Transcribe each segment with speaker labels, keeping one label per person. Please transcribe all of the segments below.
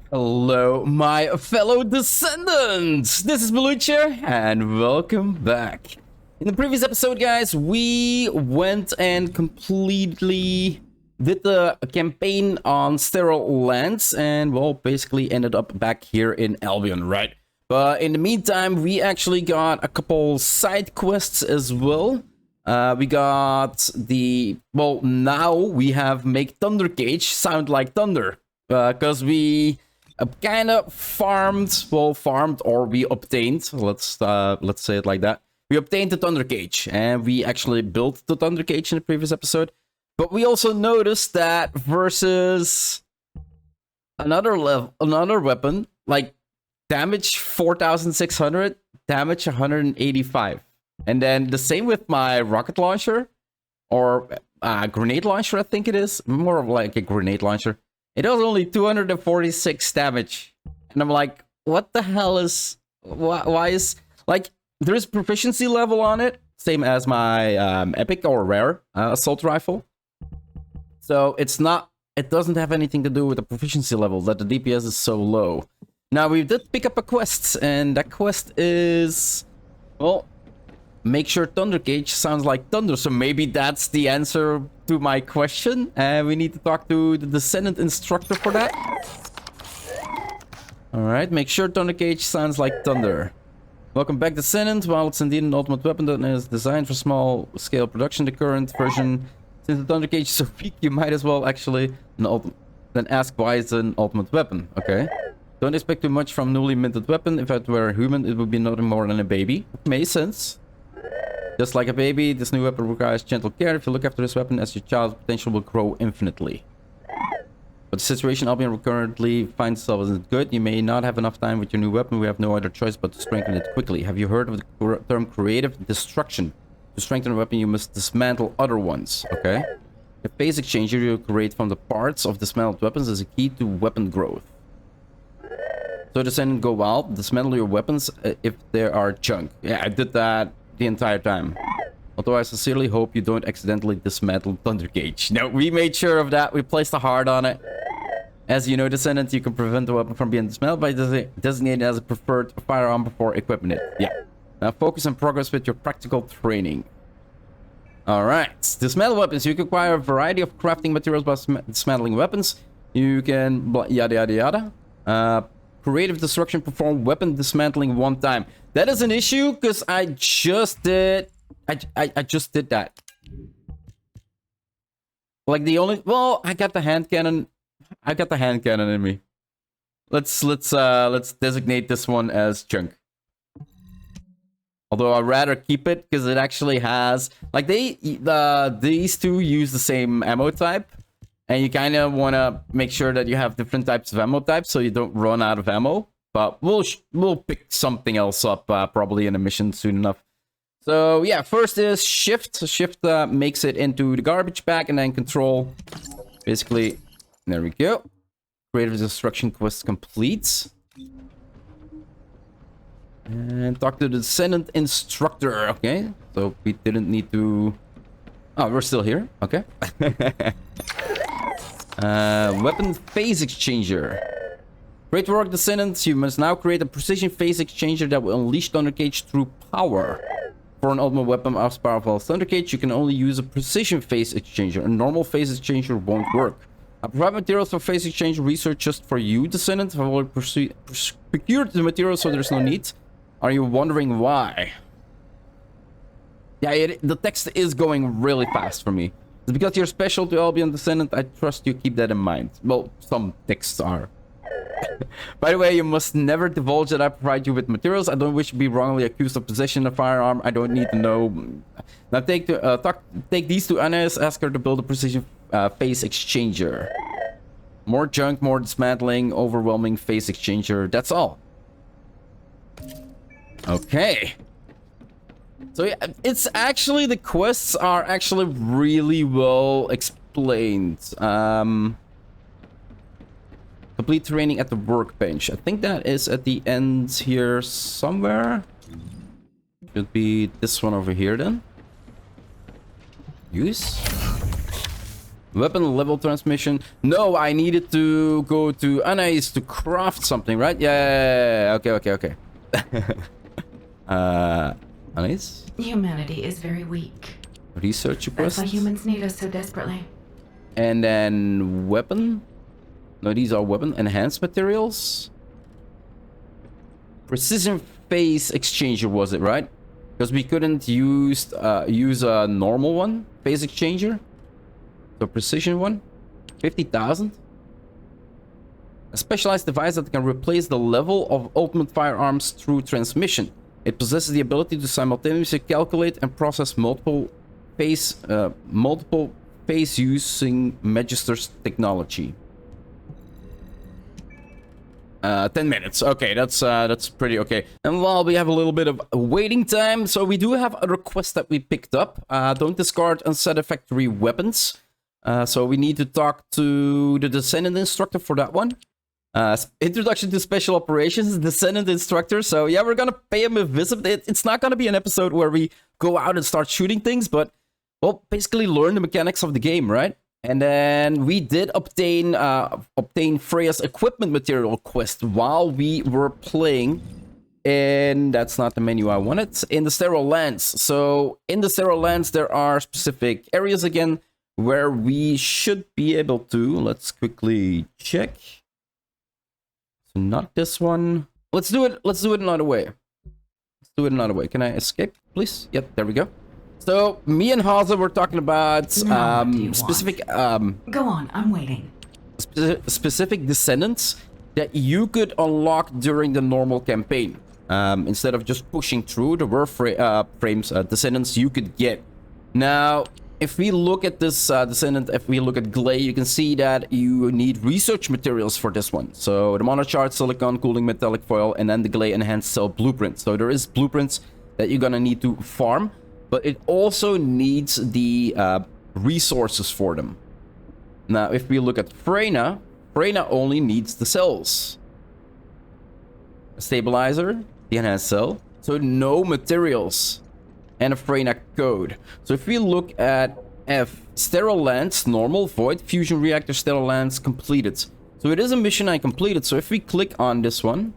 Speaker 1: Hello, my fellow Descendants! This is Mloentje, and welcome back. In the previous episode, guys, we went and completely did the campaign on sterile lands, and, well, basically ended up back here in Albion, right? But in the meantime, we actually got a couple side quests as well. We got the... Well, now we have Make Thunder Cage sound like thunder. Because we... kind of farmed, or we obtained, let's say it like that. We obtained the Thunder Cage, and we actually built the Thunder Cage in the previous episode. But we also noticed that versus another weapon, like damage 4,600, damage 185. And then the same with my rocket launcher, or grenade launcher, I think it is. More of like a grenade launcher. It does only 246 damage. And I'm like, what the hell is... Why is... Like, there's proficiency level on it. Same as my epic or rare assault rifle. So it's not... It doesn't have anything to do with the proficiency level, that the DPS is so low. Now, we did pick up a quest. And that quest is... Well... Make sure Thunder Cage sounds like thunder. So maybe that's the answer to my question. And we need to talk to the Descendant Instructor for that. Alright, make sure Thunder Cage sounds like thunder. Welcome back, Descendant. While it's indeed an ultimate weapon that is designed for small scale production, the current version, since the Thunder Cage is so weak, you might as well actually then ask why it's an ultimate weapon. Okay. Don't expect too much from newly minted weapon. If it were a human, it would be nothing more than a baby. It makes sense. Just like a baby, this new weapon requires gentle care. If you look after this weapon as your child's potential will grow infinitely. But the situation Albion currently finds itself isn't good. You may not have enough time with your new weapon. We have no other choice but to strengthen it quickly. Have you heard of the term creative destruction? To strengthen a weapon, you must dismantle other ones. Okay. The phase exchanger you create from the parts of dismantled weapons is a key to weapon growth. So Descendant, go wild. Dismantle your weapons if there are junk. Yeah, I did that the entire time. Although I sincerely hope you don't accidentally dismantle Thunder Cage. No, we made sure of that. We placed a heart on it. As you know, Descendant, you can prevent the weapon from being dismantled by designating it as a preferred firearm before equipping it. Yeah. Now focus on progress with your practical training. Alright. Dismantle weapons. You can acquire a variety of crafting materials by dismantling weapons. You can... yada yada yada. Creative destruction, perform weapon dismantling one time. That is an issue because I just did... I just did that. Like the only... Well, I got the hand cannon. I got the hand cannon in me. Let's designate this one as junk. Although I'd rather keep it because it actually has... Like these two use the same ammo type. And you kind of want to make sure that you have different types of ammo types so you don't run out of ammo. But we'll pick something else up probably in a mission soon enough. So yeah, first is shift. Shift makes it into the garbage bag, and then control. Basically, there we go. Creative destruction quest complete. And talk to the Descendant Instructor. Okay, so we didn't need to... Oh, we're still here. Okay. Weapon phase exchanger. Great work, Descendants. You must now create a precision phase exchanger that will unleash Thunder Cage through power. For an ultimate weapon as powerful as Thunder Cage, you can only use a precision phase exchanger. A normal phase exchanger won't work. I provide materials for phase exchange research just for you, Descendant. I've already procured the materials, so there's no need. Are you wondering why? Yeah, the text is going really fast for me. It's because you're special to Albion, Descendant. I trust you keep that in mind. Well, some texts are. By the way, you must never divulge that I provide you with materials. I don't wish to be wrongly accused of possession of a firearm. I don't need to know. Now take these to Anna's. Ask her to build a precision phase exchanger. More junk, more dismantling, overwhelming phase exchanger. That's all. Okay. So yeah, it's actually, the quests are actually really well explained. Complete training at the workbench. I think that is at the end here somewhere. Should be this one over here then. Use. Weapon level transmission. No, I needed to go to Anais to craft something, right? Yeah. Okay. Anais?
Speaker 2: Humanity is very weak.
Speaker 1: Research request.
Speaker 2: That's why humans need us so desperately.
Speaker 1: And then weapon. No, these are weapon enhanced materials. Precision phase exchanger was it, right? Because we couldn't use a normal one, phase exchanger. The precision one, 50,000. A specialized device that can replace the level of ultimate firearms through transmission. It possesses the ability to simultaneously calculate and process multiple phase using Magister's technology. 10 minutes. Okay, that's pretty okay. And while we have a little bit of waiting time, so we do have a request that we picked up. Don't discard unsatisfactory weapons. So we need to talk to the Descendant Instructor for that one. Introduction to Special Operations, Descendant Instructor. So yeah, we're gonna pay him a visit. It's not gonna be an episode where we go out and start shooting things, but, well, basically learn the mechanics of the game, right? And then we did obtain Freyna's equipment material quest while we were playing. And that's not the menu I wanted. In the Sterile Lands. So in the Sterile Lands, there are specific areas again where we should be able to. Let's quickly check. So not this one. Let's do it another way. Can I escape, please? Yep, there we go. So me and Haza were talking about specific
Speaker 2: Go on, I'm waiting.
Speaker 1: Specific descendants that you could unlock during the normal campaign. Instead of just pushing through, there were frames descendants you could get. Now, if we look at this descendant, if we look at Glay, you can see that you need research materials for this one. So the monochart, silicon, cooling, metallic foil, and then the Glay enhanced cell blueprint. So there is blueprints that you're gonna need to farm, but it also needs the resources for them. Now, if we look at Freyna only needs the cells. A stabilizer, the enhanced cell, so no materials. And a Freyna code. So if we look at F, Sterile Lands, normal, void, fusion reactor, Sterile Lands, completed. So it is a mission I completed. So if we click on this one,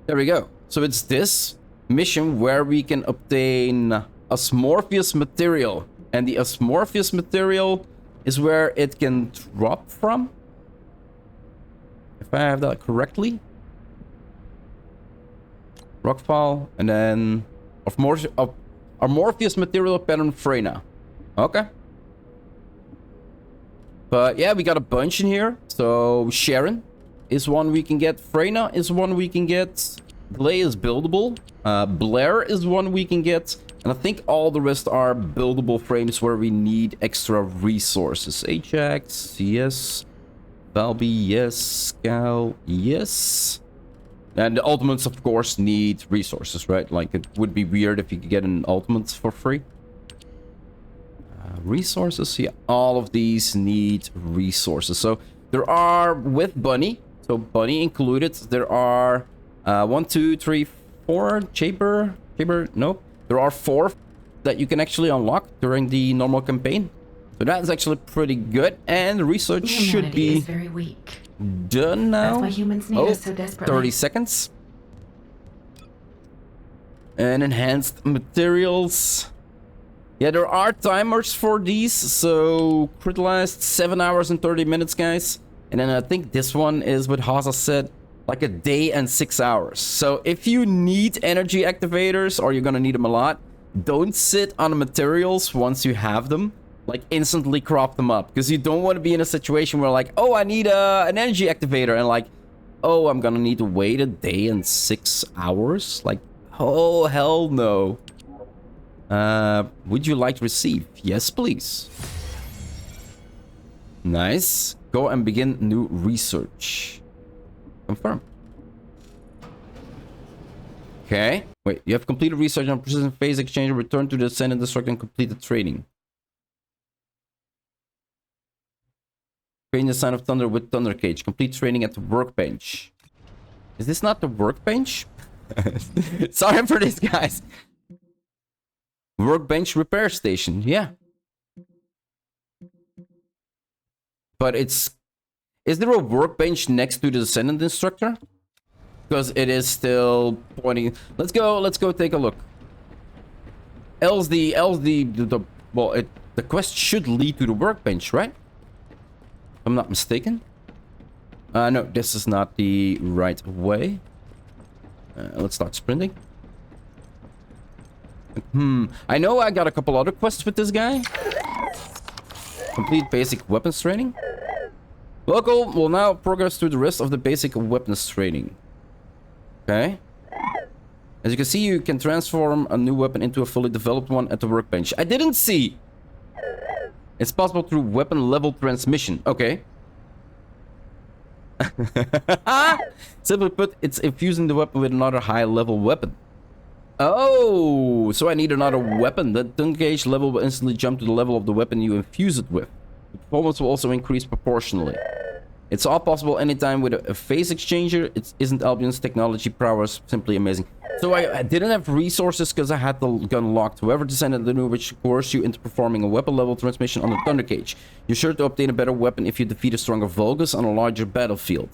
Speaker 1: there we go. So it's this mission where we can obtain Osmorpheus material. And the Osmorpheus material is where it can drop from. If I have that correctly. Rockfall, and then Morpheus material pattern Freyna. Okay. But yeah, we got a bunch in here. So Sharon is one we can get. Freyna is one we can get. Glay is buildable. Blair is one we can get. And I think all the rest are buildable frames where we need extra resources. Ajax, yes. Valby, yes. Scowl, yes. And the ultimates, of course, need resources, right? Like, it would be weird if you could get an ultimate for free. Resources, yeah. All of these need resources. So, there are, with Bunny, so Bunny included, there are 1, 2, 3, 4, Chamber, nope. There are 4 that you can actually unlock during the normal campaign. So that's actually pretty good. And research should be
Speaker 2: is very weak.
Speaker 1: Done now.
Speaker 2: That's why humans need us so desperately.
Speaker 1: 30 seconds. And enhanced materials. Yeah, there are timers for these. So crystallized 7 hours and 30 minutes, guys. And then I think this one is what Haza said, like a day and 6 hours. So if you need energy activators, or you're gonna need them a lot, don't sit on the materials once you have them. Like, instantly crop them up. Because you don't want to be in a situation where, like, oh, I need an energy activator. And, like, oh, I'm gonna need to wait a day and 6 hours? Like, oh, hell no. Would you like to receive? Yes, please. Nice. Go and begin new research. Confirm. Okay. Wait, you have completed research on precision phase exchange. Return to the Descendant Instructor and complete the training. Train the Sign of Thunder with Thunder Cage. Complete training at the workbench. Is this not the workbench? Sorry for this, guys. Workbench repair station. Yeah. but it's... Is there a workbench next to the Descendant Instructor? Because it is still pointing... Let's go take a look. The quest should lead to the workbench, right? If I'm not mistaken. No, this is not the right way. Let's start sprinting. I know I got a couple other quests with this guy. Complete basic weapons training. Local will now progress through the rest of the basic weapons training. Okay. As you can see, you can transform a new weapon into a fully developed one at the workbench. I didn't see. It's possible through weapon level transmission. Okay. Simply put, it's infusing the weapon with another high level weapon. Oh, so I need another weapon. The gun gauge level will instantly jump to the level of the weapon you infuse it with. The performance will also increase proportionally. It's all possible anytime with a phase exchanger. It isn't Albion's technology prowess simply amazing. So I didn't have resources because I had the gun locked. Whoever descended the new which coerce you into performing a weapon level transmission on the Thunder Cage. You're sure to obtain a better weapon if you defeat a stronger vulgus on a larger battlefield.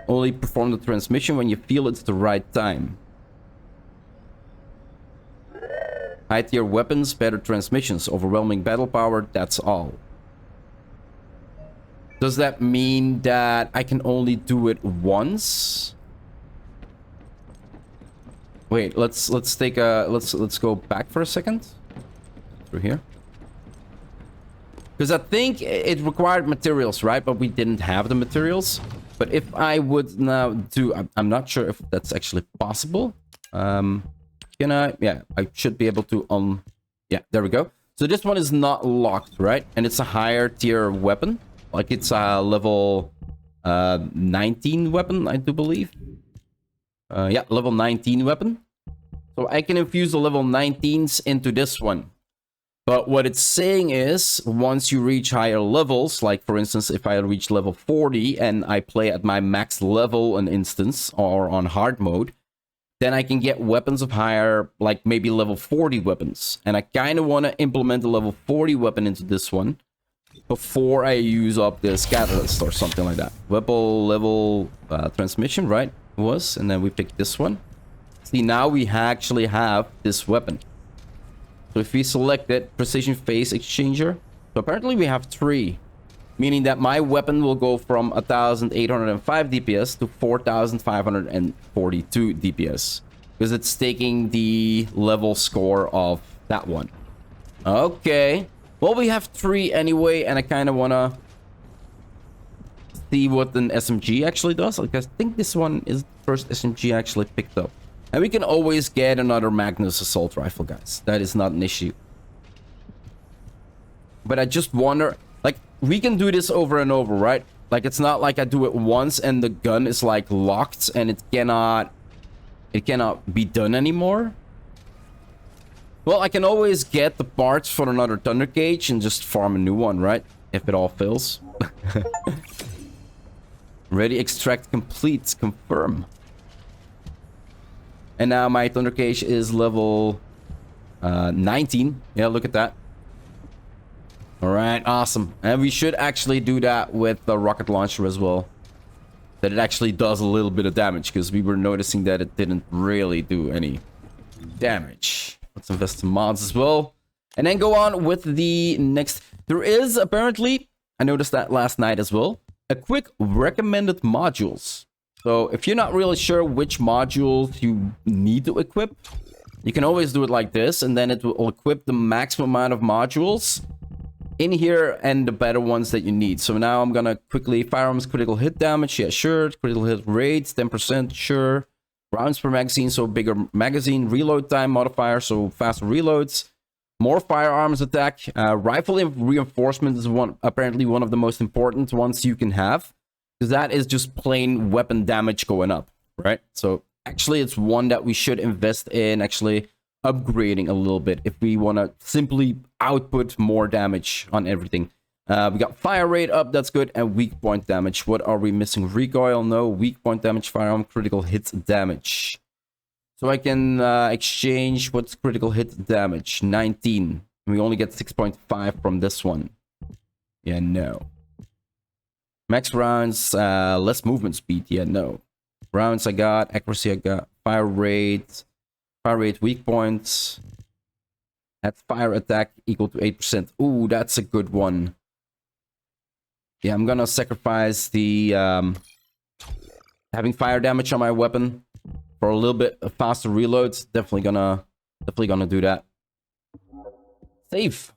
Speaker 1: Only perform the transmission when you feel it's the right time. High tier weapons, better transmissions, overwhelming battle power, that's all. Does that mean that I can only do it once? Wait, let's take a let's go back for a second. Through here. Because I think it required materials, right? But we didn't have the materials. But if I would now do... I'm not sure if that's actually possible. Can I? Yeah, I should be able to... Yeah, there we go. So this one is not locked, right? And it's a higher tier weapon. Like it's a level 19 weapon, I do believe. Yeah, level 19 weapon. So I can infuse the level 19s into this one. But what it's saying is, once you reach higher levels, like for instance, if I reach level 40 and I play at my max level an instance or on hard mode, then I can get weapons of higher, like maybe level 40 weapons. And I kind of want to implement a level 40 weapon into this one before I use up this catalyst or something like that. Weapon level transmission, right? Was, and then we pick this one. See, now we actually have this weapon. So if we select it, precision phase exchanger. So apparently we have 3. Meaning that my weapon will go from 1805 DPS to 4542 DPS. Because it's taking the level score of that one. Okay. Well, we have 3 anyway, and I kind of want to see what an SMG actually does. Like, I think this one is the first SMG I actually picked up. And we can always get another Magnus assault rifle, guys. That is not an issue. But I just wonder, like, we can do this over and over, right? Like, it's not like I do it once and the gun is like locked and it cannot be done anymore. Well, I can always get the parts for another Thunder Cage and just farm a new one, right? If it all fails. Ready, extract complete, confirm. And now my Thunder Cage is level 19. Yeah, look at that. Alright, awesome. And we should actually do that with the rocket launcher as well. That it actually does a little bit of damage, because we were noticing that it didn't really do any damage. Let's invest in mods as well. And then go on with the next. There is apparently, I noticed that last night as well, a quick recommended modules. So if you're not really sure which modules you need to equip, you can always do it like this, and then it will equip the maximum amount of modules in here and the better ones that you need. So now I'm gonna quickly, firearms critical hit damage, yeah, sure. Critical hit rates, 10%, sure. Rounds per magazine, so bigger magazine. Reload time modifier, so faster reloads. More firearms attack. Rifle reinforcement is apparently one of the most important ones you can have, because that is just plain weapon damage going up, right? So actually it's one that we should invest in actually upgrading a little bit if we want to simply output more damage on everything. We got fire rate up, that's good, and weak point damage. What are we missing? Recoil, no. Weak point damage, firearm, critical hit damage. So I can exchange what's critical hit damage, 19. We only get 6.5 from this one. Yeah, no. Max rounds, less movement speed. Yeah, no. Rounds I got, accuracy I got, fire rate, weak points. At fire attack equal to 8%. Ooh, that's a good one. Yeah, I'm gonna sacrifice the having fire damage on my weapon for a little bit of faster reloads. Definitely gonna do that. Save.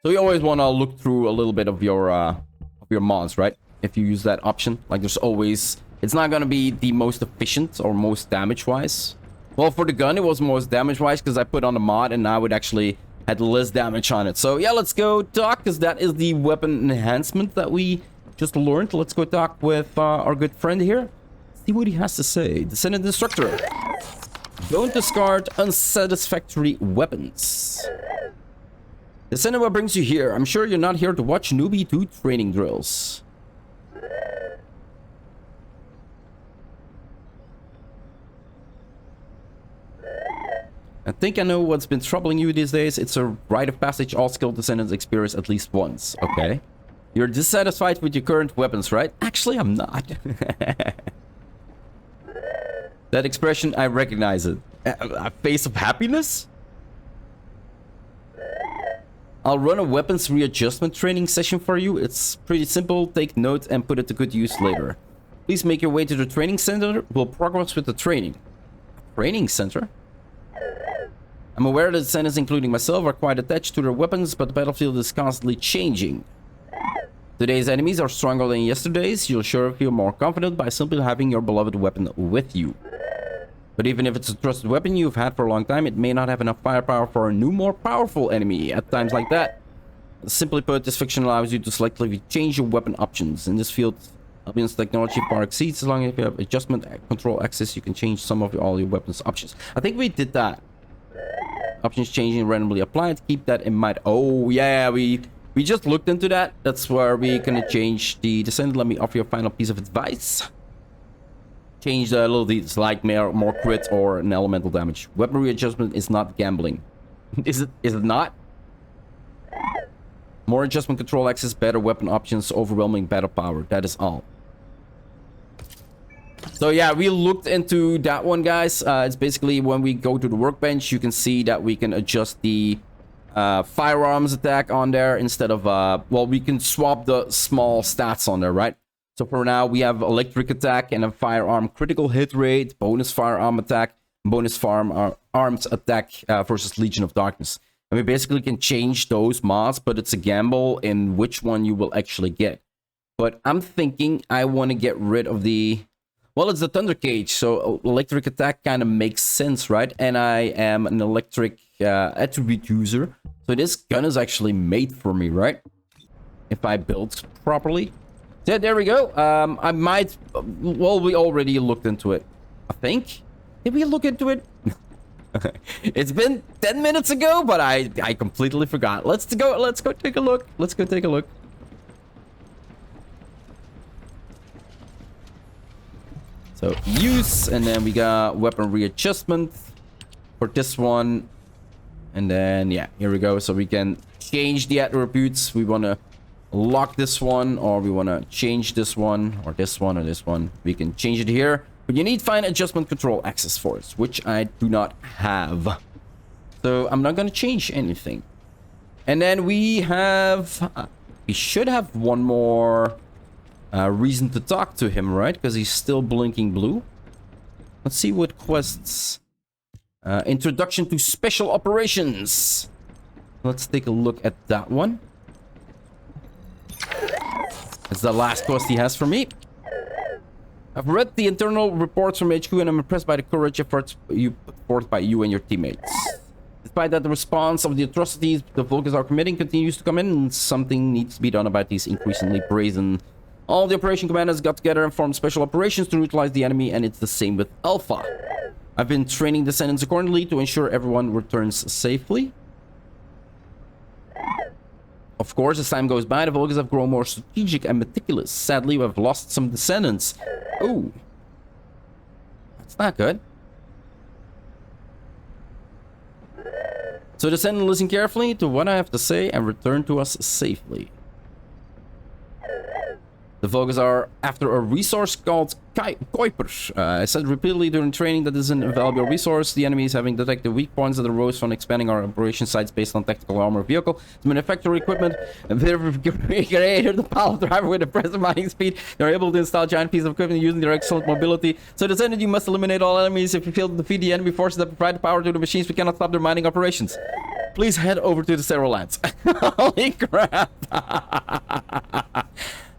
Speaker 1: So you always want to look through a little bit of your mods, right? If you use that option, like there's always, it's not gonna be the most efficient or most damage wise. Well, for the gun it was most damage wise because I put on a mod and now it actually had less damage on it. So yeah, let's go talk, because that is the weapon enhancement that we just learned. Let's go talk with our good friend here. See what he has to say. Descendant Instructor. Don't discard unsatisfactory weapons. Descendant, what brings you here? I'm sure you're not here to watch newbie do training drills. I think I know what's been troubling you these days. It's a rite of passage all skilled Descendants experience at least once. Okay. You're dissatisfied with your current weapons, right? Actually, I'm not. That expression, I recognize it. A face of happiness? I'll run a weapons readjustment training session for you. It's pretty simple. Take note and put it to good use later. Please make your way to the training center. We'll progress with the training. Training center? I'm aware that Descendants, including myself, are quite attached to their weapons, but the battlefield is constantly changing. Today's enemies are stronger than yesterday's. You'll sure feel more confident by simply having your beloved weapon with you. But even if it's a trusted weapon you've had for a long time, it may not have enough firepower for a new, more powerful enemy at times like that. Simply put, this fiction allows you to selectively change your weapon options. In this field, Albion's technology far exceeds. As long as you have adjustment control access, you can change some of all your weapons options. I think we did that. Options changing randomly applied. Keep that in mind. Oh yeah, we just looked into that. That's where we're gonna change the Descendant. Let me offer you a final piece of advice. Change the little details like more crit or an elemental damage. Weapon readjustment is not gambling. Is it not? More adjustment control access, better weapon options, overwhelming battle power. That is all. So yeah, we looked into that one, guys. It's basically when we go to the workbench, you can see that we can adjust the firearms attack on there instead of well, we can swap the small stats on there, right? So for now, we have electric attack and a firearm critical hit rate, bonus firearm attack, bonus arms attack versus Legion of Darkness. And we basically can change those mods, but it's a gamble in which one you will actually get. But I'm thinking I want to get rid of the... Well, it's the Thunder Cage, so electric attack kind of makes sense, right? And I am an electric attribute user, so this gun is actually made for me, right? If I build properly. Yeah, there we go. I might... Well, we already looked into it, I think. Did we look into it? It's been 10 minutes ago, but I completely forgot. Let's go take a look. Let's go take a look. So use, and then we got weapon readjustment for this one. And then, yeah, here we go. So we can change the attributes. We want to lock this one, or we want to change this one, or this one, or this one. We can change it here. But you need fine adjustment control access for it, which I do not have. So I'm not going to change anything. And then we have... we should have one more... reason to talk to him, right? Because he's still blinking blue. Let's see what quests. Introduction to special operations. Let's take a look at that one. It's the last quest he has for me. I've read the internal reports from HQ and I'm impressed by the courage efforts you put forth by you and your teammates. Despite that, the response of the atrocities the vulgus are committing continues to come in, and something needs to be done about these increasingly brazen... All the operation commanders got together and formed special operations to neutralize the enemy, and it's the same with Alpha. I've been training Descendants accordingly to ensure everyone returns safely. Of course, as time goes by, the vulgus have grown more strategic and meticulous. Sadly, we have lost some Descendants. Oh. That's not good. So Descendant, listen carefully to what I have to say and return to us safely. The vulgus are after a resource called Kuiper. I said repeatedly during training that this is an invaluable resource. The enemy is having detected weak points that arose from expanding our operation sites based on tactical armor vehicle. To manufacture equipment, and created the power driver with impressive mining speed. They're able to install giant pieces of equipment using their excellent mobility. So Descendant, you must eliminate all enemies. If you fail to defeat the enemy forces that provide the power to the machines, we cannot stop their mining operations. Please head over to the sterile lands. Holy crap.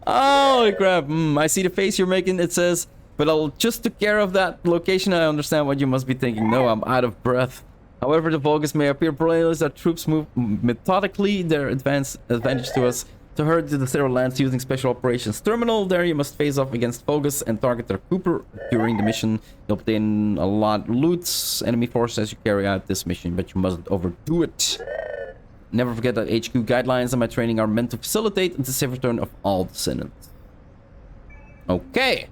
Speaker 1: Holy crap. I see the face you're making. It says, but I'll just took care of that location. I understand what you must be thinking. No, I'm out of breath. However, the vulgus may appear pointless. Our troops move methodically. Their advantage to us to hurt the sterile lands using special operations terminal. There you must face off against vulgus and target their Cooper. During the mission, you'll obtain a lot of loot, enemy forces as you carry out this mission, but you mustn't overdo it. Never forget that HQ guidelines and my training are meant to facilitate the safe return of all descendants. Okay.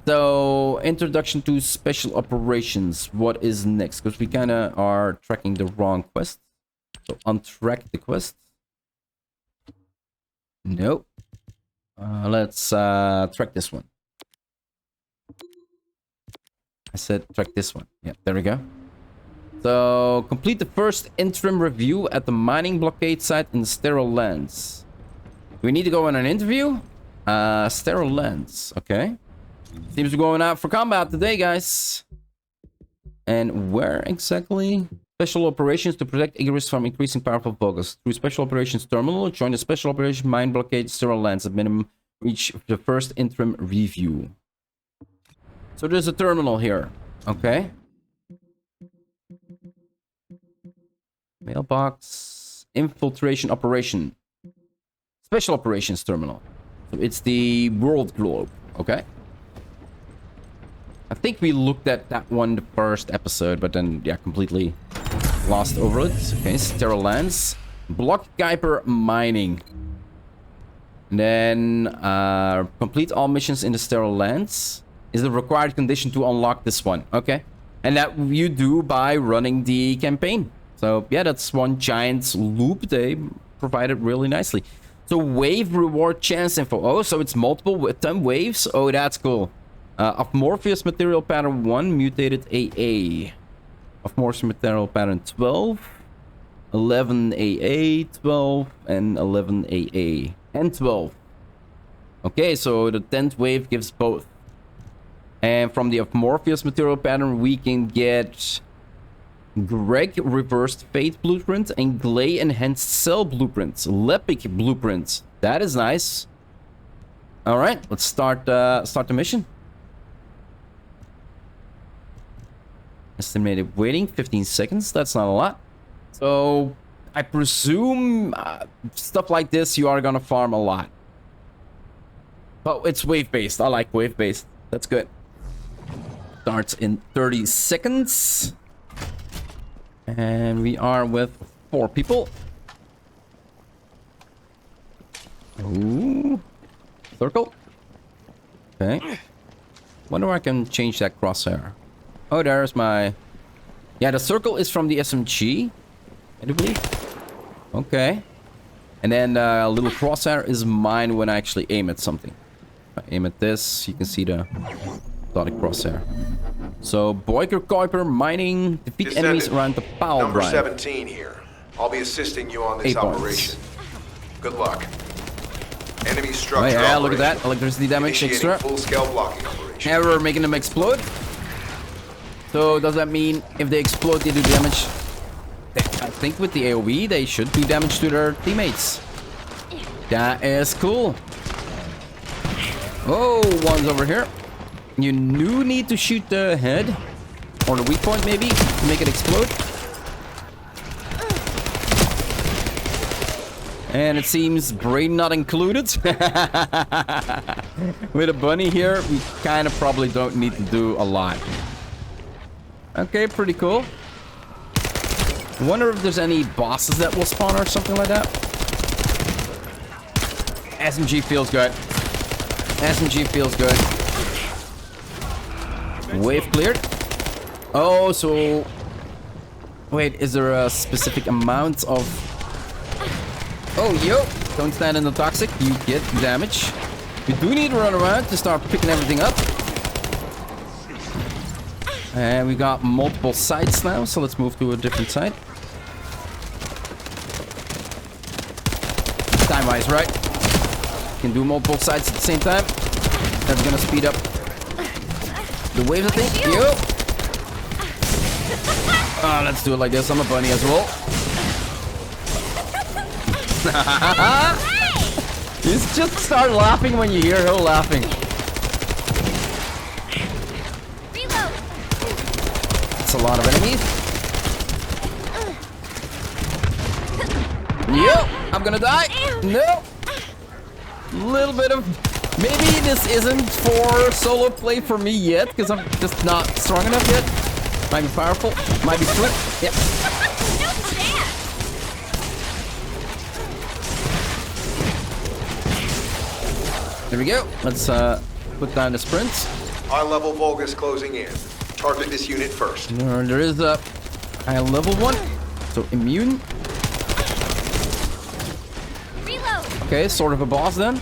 Speaker 1: So, introduction to special operations. What is next? Because we kind of are tracking the wrong quest. So, untrack the quest. Nope. Let's track this one. I said track this one. Yeah, there we go. So, complete the first interim review at the mining blockade site in the sterile lands. Do we need to go on an interview? Sterile lands. Okay. Seems we're going out for combat today, guys. And where exactly? Special operations to protect Icarus from increasing powerful vulgus. Through special operations terminal, join the special operation mine blockade sterile lands. At minimum, reach the first interim review. So there's a terminal here. Okay. Mailbox. Infiltration operation. Special operations terminal. So it's the world globe. Okay. I think we looked at that one the first episode, but then, yeah, completely lost over it. Okay, sterile lands. Block Kuiper mining. And then, complete all missions in the sterile lands is the required condition to unlock this one. Okay. And that you do by running the campaign. So, yeah, that's one giant loop they provided really nicely. So, wave reward chance info. Oh, so it's multiple with 10 waves? Oh, that's cool. Of Morpheus material pattern 1, mutated AA. Of Morpheus material pattern 12. 11 AA, 12, and 11 AA. And 12. Okay, so the 10th wave gives both. And from the Morpheus material pattern, we can get Greg reversed fate blueprint and Glay enhanced cell blueprints. Lepic blueprints. That is nice. All right, let's start the mission. Estimated waiting 15 seconds. That's not a lot. So I presume stuff like this you are gonna farm a lot. Oh, it's wave based. I like wave based. That's good. Starts in 30 seconds. And we are with 4 people. Ooh. Circle. Okay. Wonder if I can change that crosshair. Oh, there's my... Yeah, the circle is from the SMG, I do believe. Okay. And then a little crosshair is mine when I actually aim at something. If I aim at this, you can see the dotted crosshair. So, Boyker Kuiper mining, defeat
Speaker 3: Descendant,
Speaker 1: enemies around the power
Speaker 3: Number
Speaker 1: drive.
Speaker 3: 17 here. I'll be assisting you on this
Speaker 1: 8 points.
Speaker 3: operation. Good luck. Enemy structure.
Speaker 1: Oh yeah, look at
Speaker 3: operation.
Speaker 1: that. Electricity damage
Speaker 3: Initiating
Speaker 1: extra.
Speaker 3: full-scale blocking operation.
Speaker 1: And we're making them explode. So, does that mean if they explode, they do damage? I think with the AoE, they should do damage to their teammates. That is cool. Oh, one's over here. You do need to shoot the head. Or the weak point, maybe, to make it explode. And it seems brain not included. With a bunny here, we kind of probably don't need to do a lot. Okay, pretty cool. I wonder if there's any bosses that will spawn or something like that. SMG feels good. SMG feels good. Wave cleared. Oh, so... Wait, is there a specific amount of... Oh, yo! Don't stand in the toxic. You get damage. We do need to run around to start picking everything up. And we got multiple sites now, so let's move to a different site. Time-wise, right? Can do multiple sites at the same time. That's gonna speed up the waves, I think. Yo! Let's do it like this. I'm a bunny as well. You just start laughing when you hear her laughing. That's a lot of enemies. Yo! I'm gonna die. No! Little bit of... Maybe this isn't for solo play for me yet, because I'm just not strong enough yet. Might be powerful. Might be flip. Yeah. There we go. Let's put down the sprints.
Speaker 3: High-level vulgus closing in. Target this unit first.
Speaker 1: There is a high level one. So immune. Okay, sort of a boss then.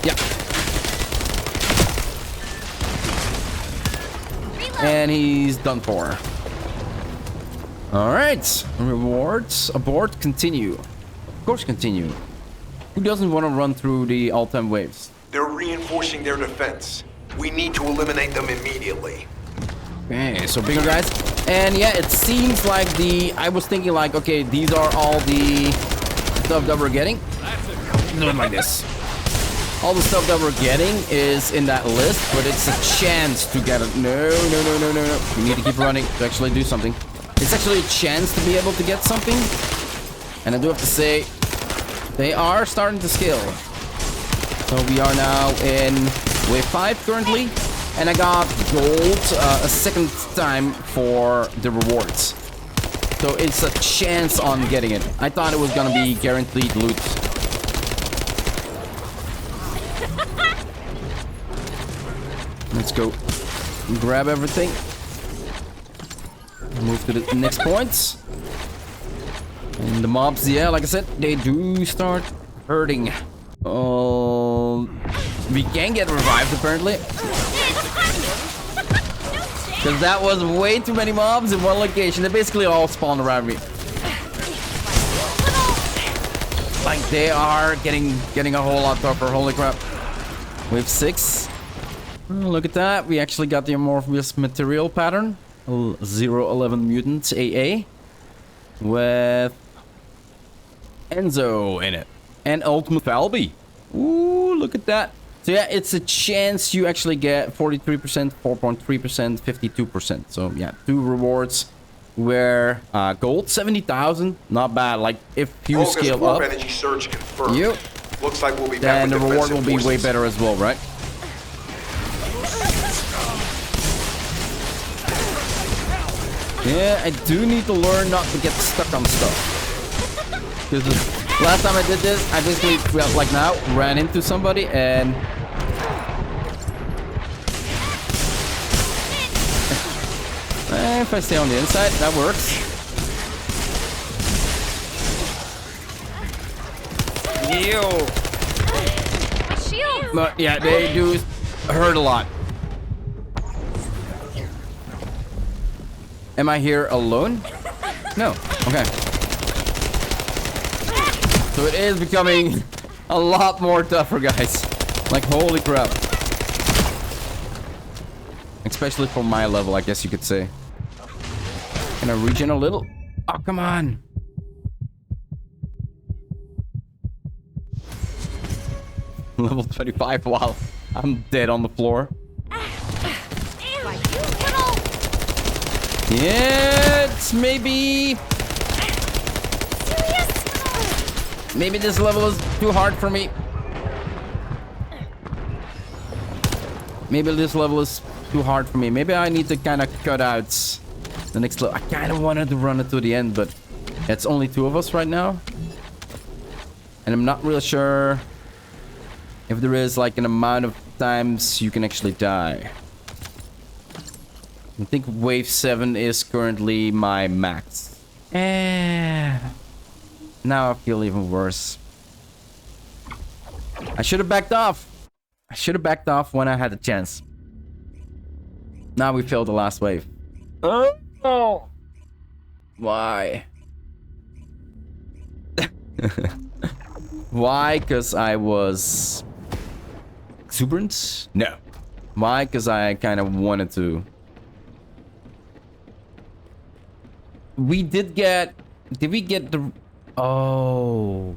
Speaker 1: Yeah. And he's done for. Alright. Rewards. Abort. Continue. Of course continue. Who doesn't want to run through the all-time waves?
Speaker 3: They're reinforcing their defense. We need to eliminate them immediately.
Speaker 1: Okay, so bigger guys. And yeah, it seems like I was thinking like, okay, these are all the stuff that we're getting. Do it like this. All the stuff that we're getting is in that list, but it's a chance to get it. No. We need to keep running to actually do something. It's actually a chance to be able to get something. And I do have to say, they are starting to scale. So we are now in wave 5 currently. And I got gold a second time for the rewards. So it's a chance on getting it. I thought it was gonna be guaranteed loot. Let's go grab everything. Move to the next points. And the mobs, yeah, like I said, they do start hurting. Oh, we can get revived apparently. Because that was way too many mobs in one location. They basically all spawned around me. Like they are getting a whole lot tougher. Holy crap. Wave 6. Oh, look at that. We actually got the amorphous material pattern. 011 mutants AA. With Enzo in it. And Ultimate Falby. Ooh, look at that. So yeah, it's a chance you actually get 43%, 4.3%, 52%. So yeah, 2 rewards where gold 70,000, not bad. Like if you
Speaker 3: Vulgus
Speaker 1: scale
Speaker 3: warp
Speaker 1: up,
Speaker 3: energy surge confirmed. Looks like we'll be back
Speaker 1: then
Speaker 3: with
Speaker 1: the reward will
Speaker 3: defensive
Speaker 1: be way
Speaker 3: forces.
Speaker 1: better as well, right? Yeah, I do need to learn not to get stuck on stuff. Because last time I did this, I basically, well, like now, ran into somebody and... if I stay on the inside, that works. Ew. But yeah, they do hurt a lot. Am I here alone? No. Okay. So it is becoming a lot more tougher, guys. Like, holy crap. Especially for my level, I guess you could say. Can I regen a little? Oh, come on. Level 25, wow. I'm dead on the floor. Yeah, it's maybe... Maybe this level is too hard for me. Maybe this level is too hard for me. Maybe I need to kind of cut out the next level. I kind of wanted to run it to the end, but it's only 2 of us right now. And I'm not really sure if there is like an amount of times you can actually die. I think wave 7 is currently my max. Now I feel even worse. I should have backed off. I should have backed off when I had the chance. Now we failed the last wave. Oh! Why? Why? Because I was exuberant? No. Why? Because I kind of wanted to. We did get... Did we get the... Oh.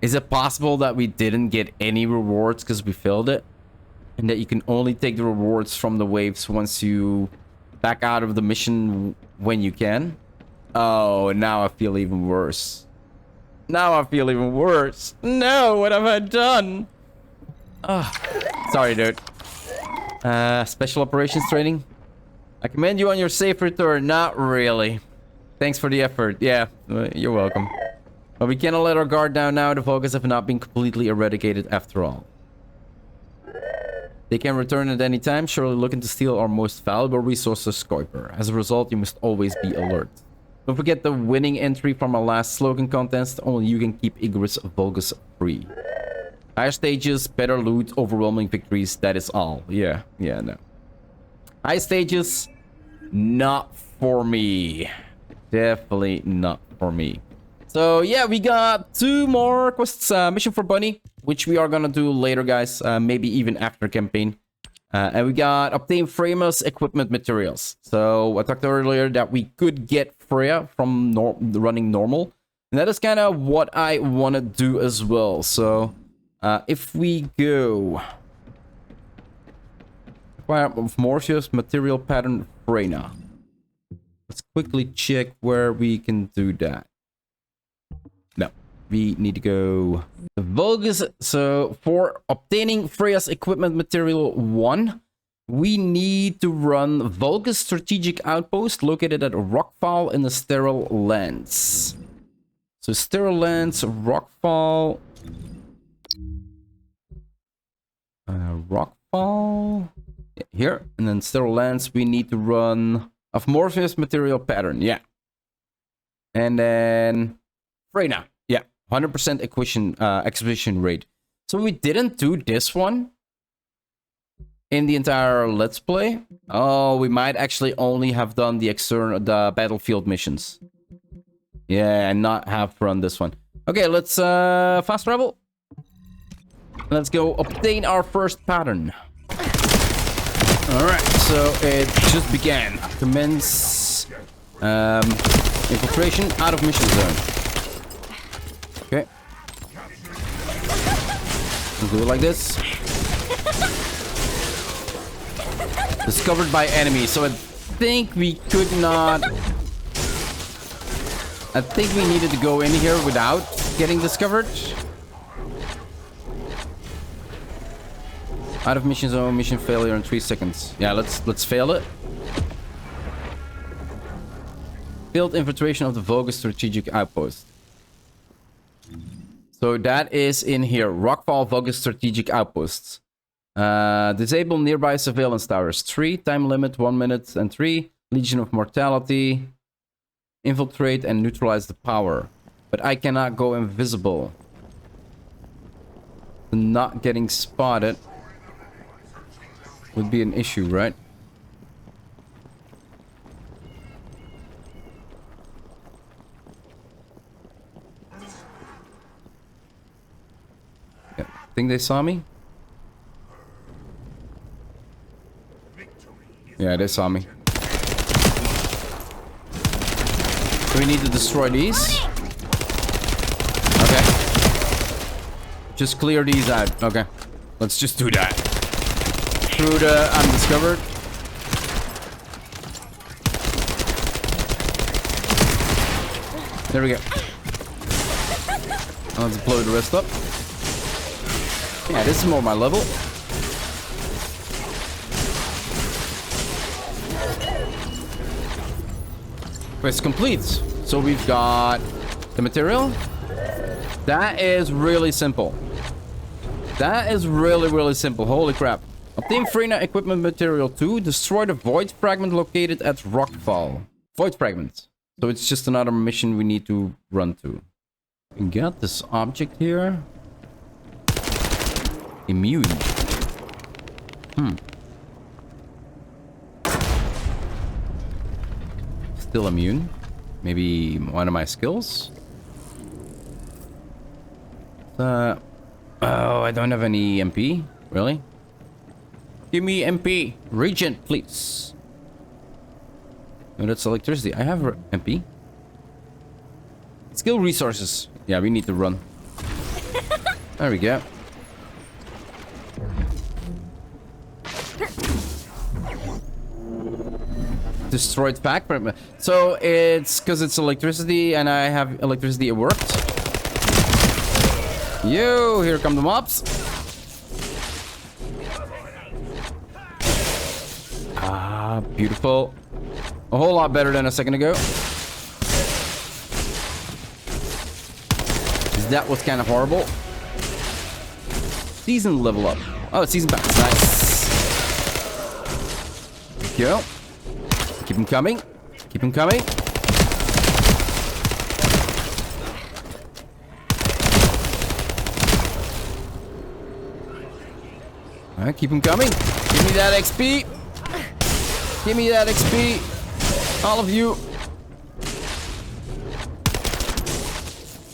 Speaker 1: Is it possible that we didn't get any rewards because we failed it? And that you can only take the rewards from the waves once you back out of the mission when you can? Oh, now I feel even worse. Now I feel even worse. No, what have I done? Oh, sorry, dude. Special operations training? I commend you on your safe return. Not really. Thanks for the effort. Yeah, you're welcome. But we cannot let our guard down now. The vulgus have not been completely eradicated after all. They can return at any time, surely looking to steal our most valuable resources, Kuiper. As a result, you must always be alert. Don't forget the winning entry from our last slogan contest. Only you can keep Igor's vulgus free. Higher stages, better loot, overwhelming victories. That is all. Yeah, no. High stages, not for me. Definitely not for me. So yeah, we got 2 more quests. Mission for Bunny, which we are gonna do later, guys. Maybe even after campaign. And we got obtain Freyna's equipment materials. So I talked earlier that we could get Freyna from running normal. And that is kind of what I want to do as well. So if we go... Acquire Morpheus material pattern Freyna. Let's quickly check where we can do that. No, we need to go the vulgus. So for obtaining Freyna's equipment material 1, we need to run vulgus strategic outpost located at Rockfall in the sterile lands. So sterile lands, Rockfall, Rockfall here, and then sterile lands. We need to run of Morpheus material pattern, yeah, and then Freyna, yeah, 100% acquisition rate. So we didn't do this one in the entire Let's Play. Oh, we might actually only have done the battlefield missions. Yeah, and not have run this one. Okay, let's fast travel. Let's go obtain our first pattern. Alright, so it just began. Commence infiltration out of mission zone. Okay. Let's do it like this. Discovered by enemy. So I think we could not... I think we needed to go in here without getting discovered. Out of mission zone, mission failure in 3 seconds. Yeah, let's fail it. Failed infiltration of the vulgus strategic outpost. So that is in here. Rockfall vulgus strategic outposts. Disable nearby surveillance towers. 3. Time limit 1 minute and 3. Legion of Mortality. Infiltrate and neutralize the power. But I cannot go invisible. Not getting spotted would be an issue, right? Yeah. Think they saw me? Yeah, they saw me. So we need to destroy these. Okay. Just clear these out. Okay. Let's just do that. Through the undiscovered. There we go. Let's blow the rest up. Yeah, this is more my level. Quest complete. So we've got the material. That is really simple. That is really simple. Holy crap. Obtain Freyna equipment material 2. Destroy the void fragment located at Rockfall. Void fragment. So it's just another mission we need to run to. We got this object here. Immune. Still immune. Maybe one of my skills? Oh, I don't have any MP. Really? Give me MP. Regent, please. No, that's electricity. I have MP. Skill resources. Yeah, we need to run. There we go. Destroyed fragment. So it's because it's electricity and I have electricity. It worked. Yo, here come the mobs. Ah, beautiful. A whole lot better than a second ago. That was kind of horrible. Season level up. Oh, season pass. Nice. There we go. Keep him coming. Keep him coming. Alright, keep him coming. Give me that XP. Give me that XP. All of you.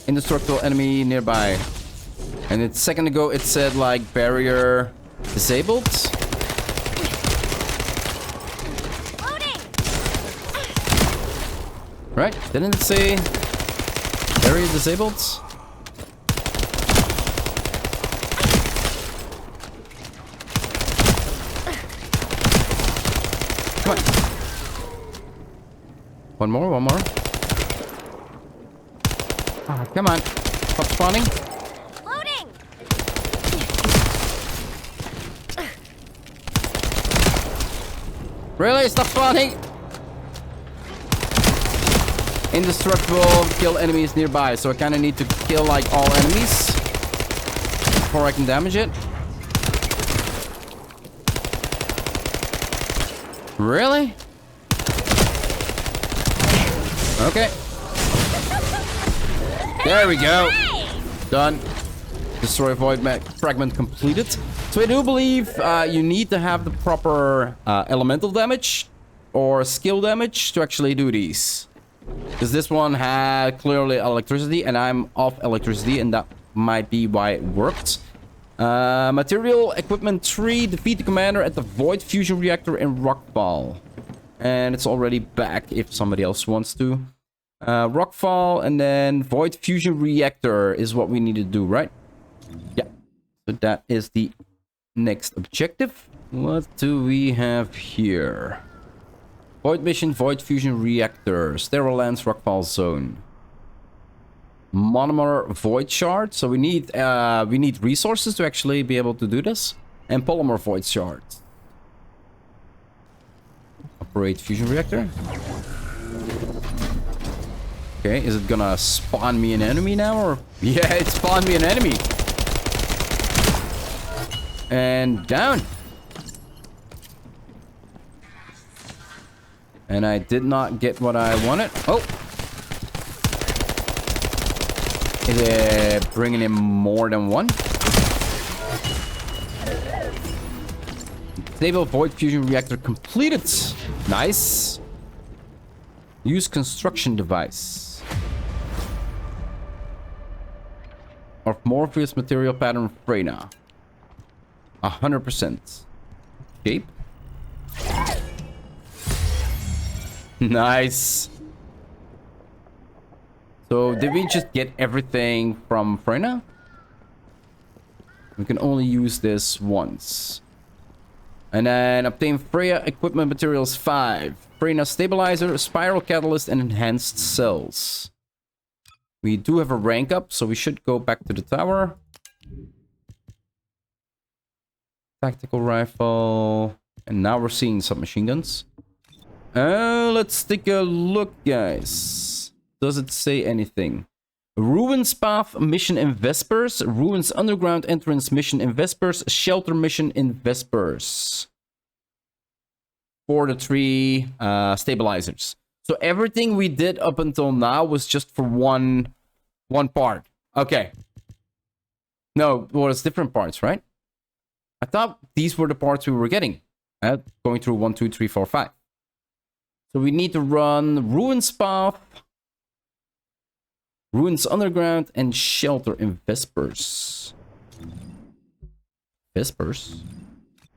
Speaker 1: Indestructible enemy nearby. And a second ago it said like barrier disabled.
Speaker 4: Loading.
Speaker 1: Right? Didn't it say barrier disabled? Come on. One more, one more. Ah, come on. Stop spawning.
Speaker 4: Loading.
Speaker 1: Really? Stop spawning. Indestructible. Kill enemies nearby. So I kind of need to kill like all enemies before I can damage it. Really? Okay. There we go. Done. Destroy void fragment completed. So I do believe you need to have the proper elemental damage or skill damage to actually do these. Because this one had clearly electricity and I'm off electricity and that might be why it worked. Material equipment 3. Defeat the commander at the void fusion reactor in Rockfall. And it's already back if somebody else wants to. Rockfall and then void fusion reactor is what we need to do, right? Yeah. So that is the next objective. What do we have here? Void mission, void fusion reactor, sterile lands, Rockfall zone. Monomer void shard. So we need resources to actually be able to do this. And polymer void shards. Operate fusion reactor. Okay, is it gonna spawn me an enemy now or? Yeah, it spawned me an enemy. And down. And I did not get what I wanted. Oh. Is it bringing in more than one? Stable void fusion reactor completed. Nice. Use construction device. Of Morpheus material pattern Freyna. 100%. Shape. Nice. So did we just get everything from Freyna? We can only use this once. And then obtain Freya equipment materials 5. Freyna stabilizer, spiral catalyst, and enhanced cells. We do have a rank up, so we should go back to the tower. Tactical rifle. And now we're seeing submachine guns. Let's take a look, guys. Does it say anything? Ruins Path mission in Vespers. Ruins Underground entrance mission in Vespers. Shelter mission in Vespers. For the 3 stabilizers. So everything we did up until now was just for one part. Okay. No, well, it's different parts, right? I thought these were the parts we were getting. Going through 1, 2, 3, 4, 5. So we need to run Ruins Path, Ruins Underground, and Shelter in Vespers. Vespers?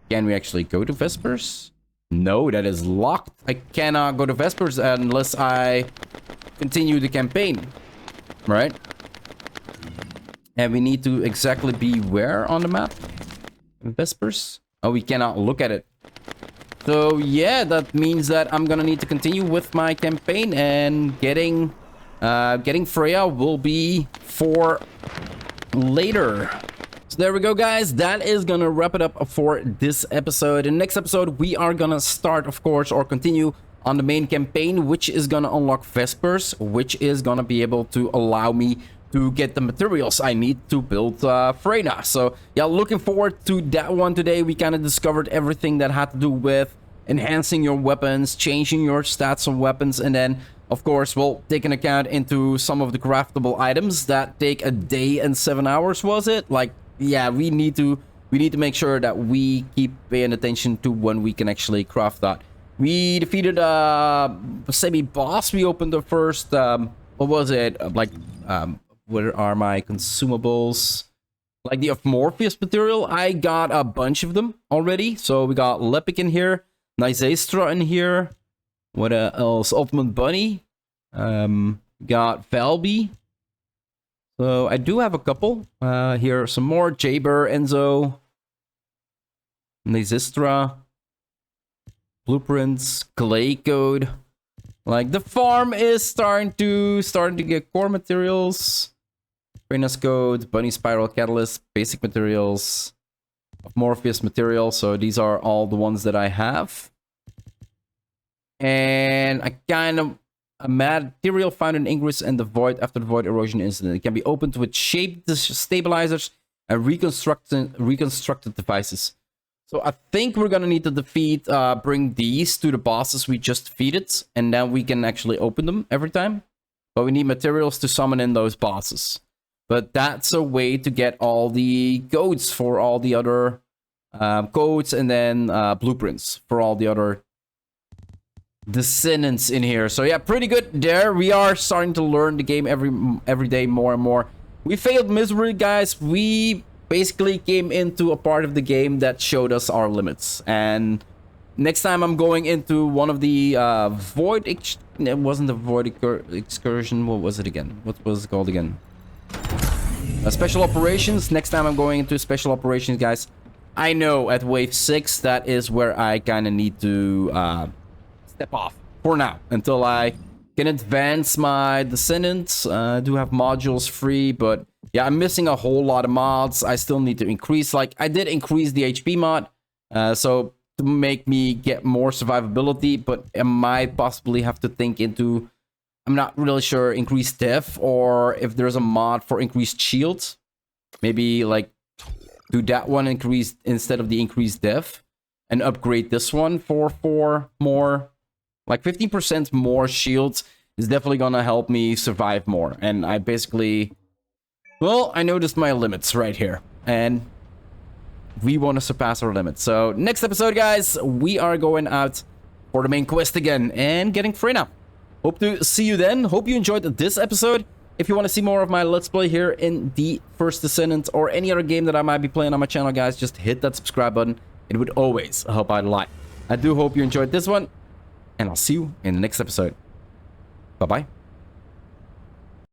Speaker 1: Can we actually go to Vespers? No, that is locked. I cannot go to Vespers unless I continue the campaign. Right? And we need to exactly be where on the map? Vespers? Oh, we cannot look at it. So yeah, that means that I'm gonna need to continue with my campaign, and getting Freyna will be for later. So there we go, guys. That is gonna wrap it up for this episode. In the next episode, we are gonna start, of course, or continue on the main campaign, which is gonna unlock Vespers, which is gonna be able to allow me to get the materials I need to build Freyna. So yeah, looking forward to that one today. We kind of discovered everything that had to do with enhancing your weapons, changing your stats on weapons, and then of course we'll take an account into some of the craftable items that take a day and 7 hours, was it? Like, yeah, we need to make sure that we keep paying attention to when we can actually craft that. We defeated a semi-boss. We opened the first what was it? Where are my consumables? Like the Morpheus material, I got a bunch of them already. So we got Lepic in here, Nysastra in here. What else? Ultimate Bunny. Got Valby. So I do have a couple. Here are some more. Jaber, Enzo, Nysastra, Blueprints, Clay Code. Like, the farm is starting to get core materials. Freyna's Code, Bunny Spiral Catalyst, basic materials, Morpheus material. So these are all the ones that I have. And a material found in Ingress and the Void after the Void Erosion incident. It can be opened with shape stabilizers and reconstructed devices. So I think we're gonna need to bring these to the bosses we just defeated, and then we can actually open them every time. But we need materials to summon in those bosses. But that's a way to get all the codes for all the other codes, and then blueprints for all the other Descendants in here. So yeah, pretty good there. We are starting to learn the game every day more and more. We failed miserably, guys. We basically came into a part of the game that showed us our limits. And next time I'm going into one of the Void... It wasn't the Void Excursion. What was it again? What was it called again? Special Operations. Next time I'm going into Special Operations, guys. I know at Wave 6, that is where I kind of need to step off for now. Until I can advance my Descendants. I do have modules free, but yeah, I'm missing a whole lot of mods. I still need to increase. Like, I did increase the HP mod. So to make me get more survivability, but I might possibly have to think into... I'm not really sure, increased def, or if there's a mod for increased shields. Maybe, like, do that one increased instead of the increased def, and upgrade this one for more, like 15% more shields is definitely gonna help me survive more. And I basically, well, I noticed my limits right here, and we want to surpass our limits. So next episode, guys, we are going out for the main quest again and getting Freyna. Hope to see you then. Hope you enjoyed this episode. If you want to see more of my Let's Play here in the first Descendant or any other game that I might be playing on my channel, guys, just hit that subscribe button. It would always help out a lot. I do hope you enjoyed this one, and I'll see you in the next episode. Bye-bye.